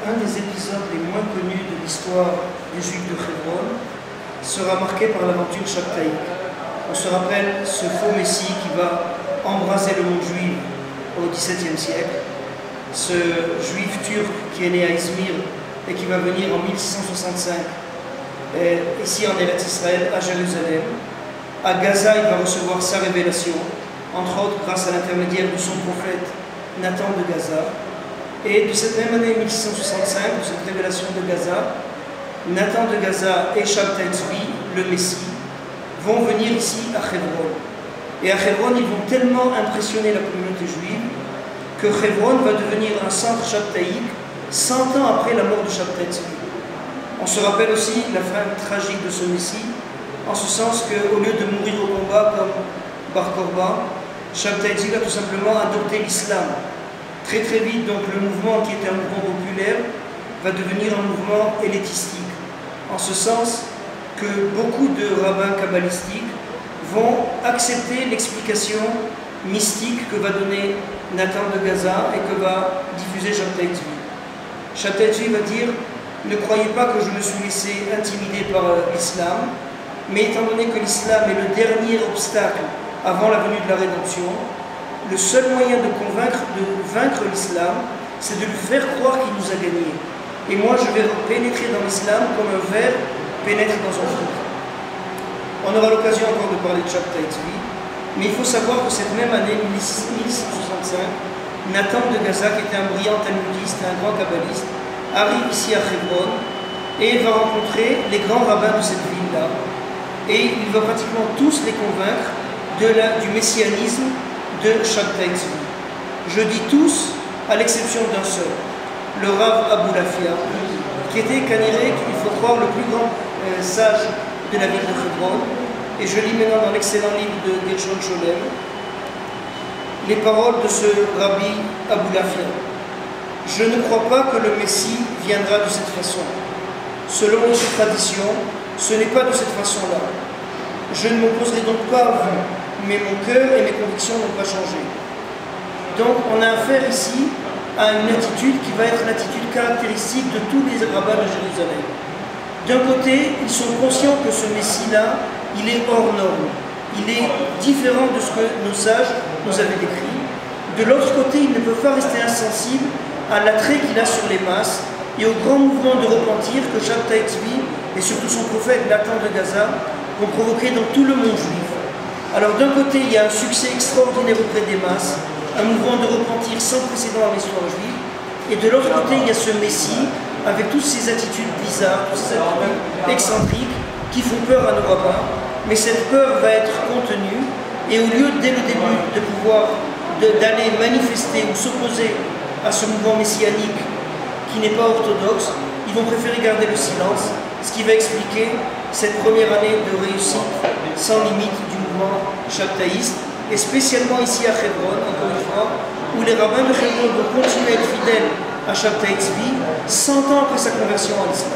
un des épisodes les moins connus de l'histoire des Juifs de Hebron sera marqué par l'aventure Shabtaïk. On se rappelle ce faux Messie qui va embraser le monde juif au XVIIe siècle, ce juif turc qui est né à Izmir et qui va venir en 1665 ici en Eretz Israël, à Jérusalem. À Gaza, il va recevoir sa révélation, entre autres grâce à l'intermédiaire de son prophète Nathan de Gaza. Et de cette même année 1665, de cette révélation de Gaza, Nathan de Gaza et Shabtai Tzvi, le Messie, vont venir ici à Hebron. Et à Hebron, ils vont tellement impressionner la communauté juive que Hebron va devenir un centre shabtaïque 100 ans après la mort de Shabtai Tzvi. On se rappelle aussi la fin tragique de ce Messie, en ce sens qu'au lieu de mourir au combat comme Bar Korban, Shabtai Tzvi a tout simplement adopté l'islam. Très très vite, donc, le mouvement qui était un mouvement populaire va devenir un mouvement hellénistique. En ce sens que beaucoup de rabbins kabbalistiques vont accepter l'explication mystique que va donner Nathan de Gaza et que va diffuser Shabtai Tzvi. Shabtai Tzvi va dire: ne croyez pas que je me suis laissé intimider par l'islam, mais étant donné que l'islam est le dernier obstacle avant la venue de la rédemption, le seul moyen de vaincre l'islam, c'est de lui faire croire qu'il nous a gagnés. Et moi, je vais pénétrer dans l'islam comme un ver pénètre dans un fruit. On aura l'occasion encore de parler de Shabtai Tzvi, mais il faut savoir que cette même année, 1665, Nathan de Gaza, qui était un brillant talmudiste, un grand kabbaliste, arrive ici à Hebron et va rencontrer les grands rabbins de cette ville-là. Et il va pratiquement tous les convaincre du messianisme de Shabtai Tzvi. Je dis tous, à l'exception d'un seul, le Rav Abulafia, qui était caniré, il faut croire, le plus grand sage de la ville de Hebron. Et je lis maintenant dans l'excellent livre de Gershon Sholem les paroles de ce Rabbi Abulafia. Je ne crois pas que le Messie viendra de cette façon. Selon notre tradition, ce n'est pas de cette façon-là. Je ne m'opposerai donc pas à vous, mais mon cœur et mes convictions n'ont pas changé. Donc on a affaire ici à une attitude qui va être l'attitude caractéristique de tous les rabbins de Jérusalem. D'un côté, ils sont conscients que ce Messie-là, il est hors norme. Il est différent de ce que nos sages nous avaient décrit. De l'autre côté, ils ne peuvent pas rester insensibles à l'attrait qu'il a sur les masses et au grand mouvement de repentir que Shabtai Tzvi et surtout son prophète Nathan de Gaza vont provoquer dans tout le monde juif. Alors d'un côté, il y a un succès extraordinaire auprès des masses, un mouvement de repentir sans précédent dans l'histoire juive, et de l'autre côté, il y a ce Messie avec toutes ces attitudes bizarres, toutes ces attitudes excentriques qui font peur à nos rabbins, mais cette peur va être contenue, et au lieu dès le début de pouvoir d'aller manifester ou s'opposer à ce mouvement messianique qui n'est pas orthodoxe, ils vont préférer garder le silence, ce qui va expliquer cette première année de réussite sans limite du mouvement shabtaïste, et spécialement ici à Hebron, encore une fois, où les rabbins de Hebron vont continuer à être fidèles à Shabtai Tzvi 100 ans après sa conversion à l'islam.